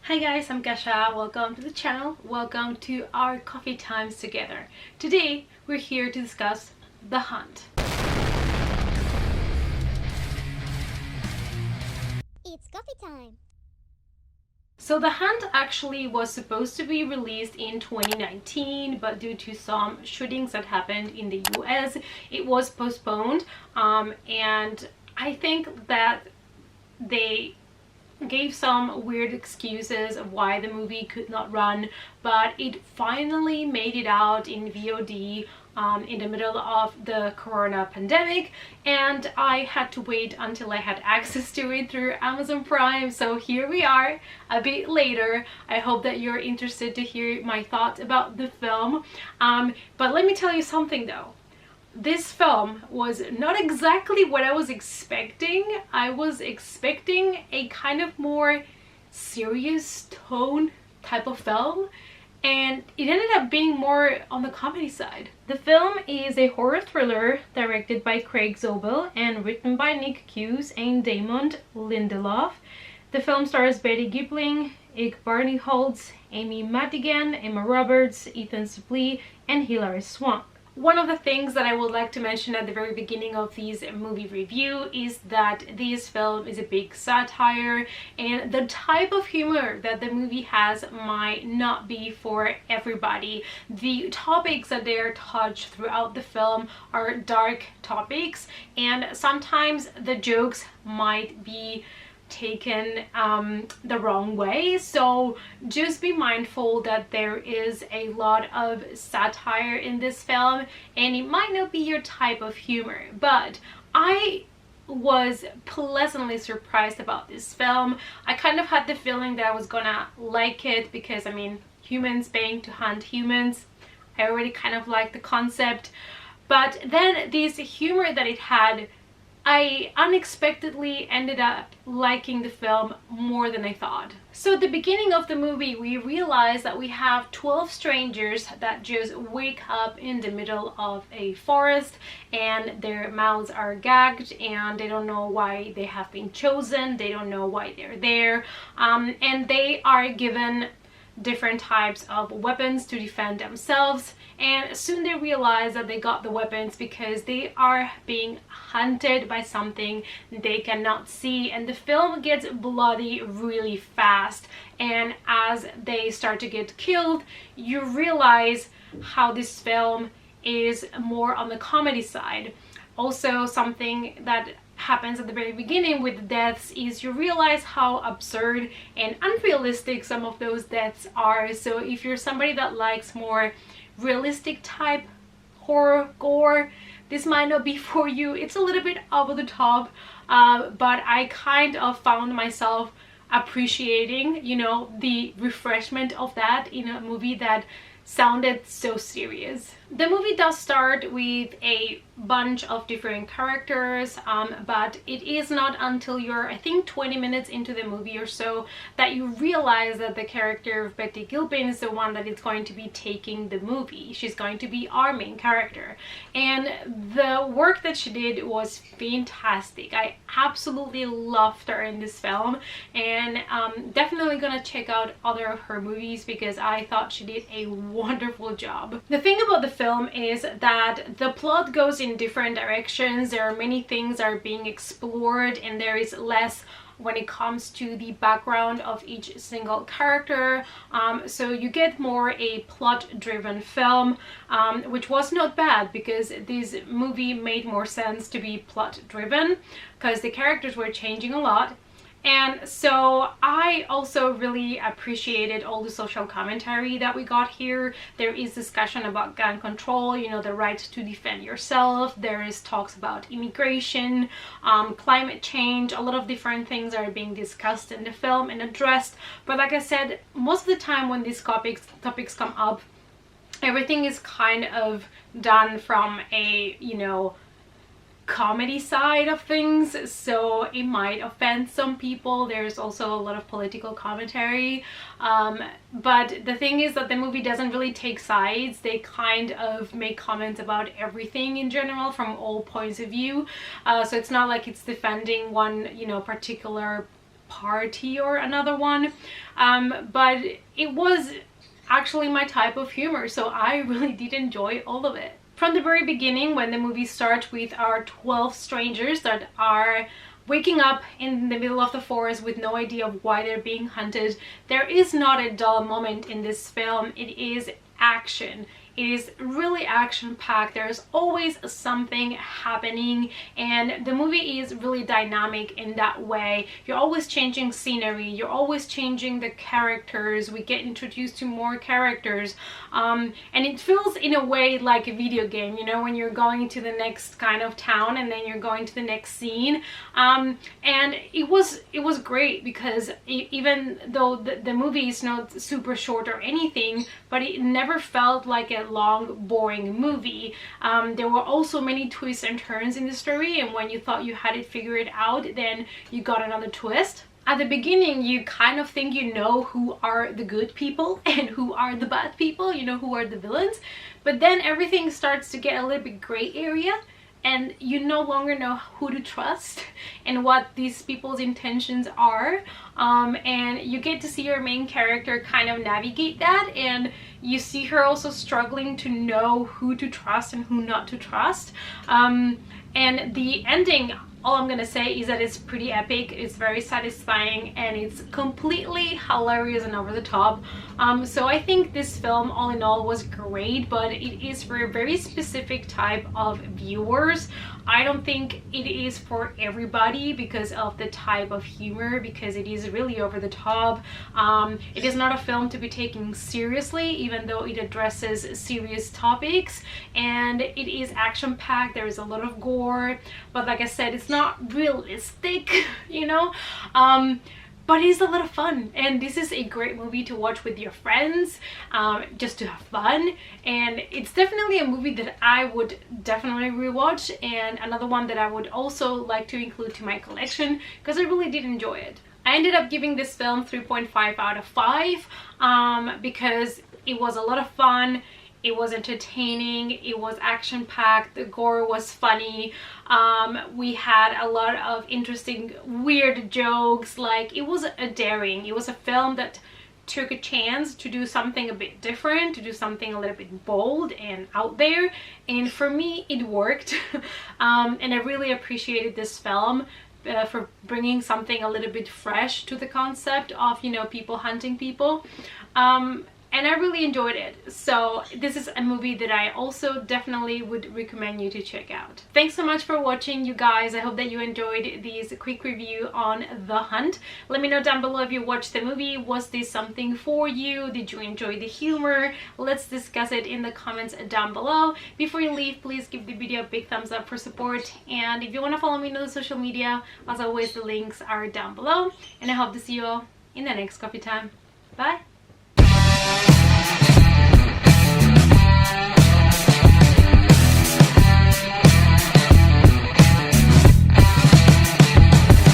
Hi guys, I'm Kasha. Welcome to the channel. Welcome to our coffee times together. Today we're here to discuss The Hunt. It's coffee time. So The Hunt actually was supposed to be released in 2019, but due to some shootings that happened in the US, it was postponed. And I think that they gave some weird excuses of why the movie could not run, but it finally made it out in VOD in the middle of the corona pandemic, and I had to wait until I had access to it through Amazon Prime. So here we are a bit later. I hope that you're interested to hear my thoughts about the film, but let me tell you something though. This film was not exactly what I was expecting. I was expecting a kind of more serious tone type of film, and it ended up being more on the comedy side. The film is a horror thriller directed by Craig Zobel and written by Nick Cuse and Damon Lindelof. The film stars Betty Gibling, Ike Barinholtz, Amy Madigan, Emma Roberts, Ethan Suplee, and Hilary Swank. One of the things that I would like to mention at the very beginning of this movie review is that this film is a big satire, and the type of humor that the movie has might not be for everybody. The topics that they are touched throughout the film are dark topics, and sometimes the jokes might be taken the wrong way, so just be mindful that there is a lot of satire in this film, and it might not be your type of humor, but I was pleasantly surprised about this film. I kind of had the feeling that I was gonna like it because, I mean, humans paying to hunt humans, I already kind of like the concept, but then this humor that it had, I unexpectedly ended up liking the film more than I thought. So at the beginning of the movie, we realize that we have 12 strangers that just wake up in the middle of a forest, and their mouths are gagged, and they don't know why they have been chosen, they don't know why they're there, and they are given different types of weapons to defend themselves, and soon they realize that they got the weapons because they are being hunted by something they cannot see, and the film gets bloody really fast, and as they start to get killed, you realize how this film is more on the comedy side. Also, something that happens at the very beginning with the deaths is you realize how absurd and unrealistic some of those deaths are. So if you're somebody that likes more realistic type horror gore, this might not be for you. It's a little bit over the top, but I kind of found myself appreciating, you know, the refreshment of that in a movie that sounded so serious. The movie does start with a bunch of different characters, but it is not until you're, I think, 20 minutes into the movie or so that you realize that the character of Betty Gilpin is the one that is going to be taking the movie. She's going to be our main character, and the work that she did was fantastic. I absolutely loved her in this film, and definitely gonna check out other of her movies because I thought she did a wonderful job. The thing about the film is that the plot goes in different directions. There are many things that are being explored, and there is less when it comes to the background of each single character, so you get more a plot-driven film, which was not bad because this movie made more sense to be plot-driven because the characters were changing a lot. And so I also really appreciated all the social commentary that we got here. There is discussion about gun control, you know, the right to defend yourself. There is talks about immigration, climate change, a lot of different things are being discussed in the film and addressed. But like I said, most of the time when these topics come up, everything is kind of done from a, you know, comedy side of things, so it might offend some people. There's also a lot of political commentary, but the thing is that the movie doesn't really take sides. They kind of make comments about everything in general from all points of view, so it's not like it's defending one, you know, particular party or another one, but it was actually my type of humor, so I really did enjoy all of it. From the very beginning, when the movie starts with our 12 strangers that are waking up in the middle of the forest with no idea of why they're being hunted, there is not a dull moment in this film. It is action. It is really action-packed. There's always something happening, and the movie is really dynamic in that way. You're always changing scenery, you're always changing the characters. We get introduced to more characters, and it feels in a way like a video game, you know, when you're going to the next kind of town and then you're going to the next scene. And it was great because even though the movie is not super short or anything, but it never felt like a long boring movie. There were also many twists and turns in the story, and when you thought you had it figured out, then you got another twist. At the beginning, you kind of think you know who are the good people and who are the bad people, you know, who are the villains, but then everything starts to get a little bit gray area, and you no longer know who to trust and what these people's intentions are. And you get to see your main character kind of navigate that, and you see her also struggling to know who to trust and who not to trust. And the ending, all I'm gonna say is that it's pretty epic, it's very satisfying, and it's completely hilarious and over the top. So I think this film all in all was great, but it is for a very specific type of viewers. I don't think it is for everybody because of the type of humor, because it is really over the top. It is not a film to be taken seriously, even though it addresses serious topics, and it is action-packed. There is a lot of gore, but like I said, it's not realistic, you know. But it's a lot of fun, and this is a great movie to watch with your friends, just to have fun. And it's definitely a movie that I would definitely rewatch, and another one that I would also like to include to my collection because I really did enjoy it. I ended up giving this film 3.5 out of 5 because it was a lot of fun. It was entertaining, it was action-packed, the gore was funny, we had a lot of interesting, weird jokes. Like, it was it was a film that took a chance to do something a bit different, to do something a little bit bold and out there, and for me it worked. And I really appreciated this film for bringing something a little bit fresh to the concept of, you know, people hunting people. And I really enjoyed it. So this is a movie that I also definitely would recommend you to check out. Thanks so much for watching, you guys. I hope that you enjoyed this quick review on The Hunt. Let me know down below if you watched the movie. Was this something for you? Did you enjoy the humor? Let's discuss it in the comments down below. Before you leave, please give the video a big thumbs up for support. And if you want to follow me on the social media, as always, the links are down below. And I hope to see you all in the next coffee time. Bye!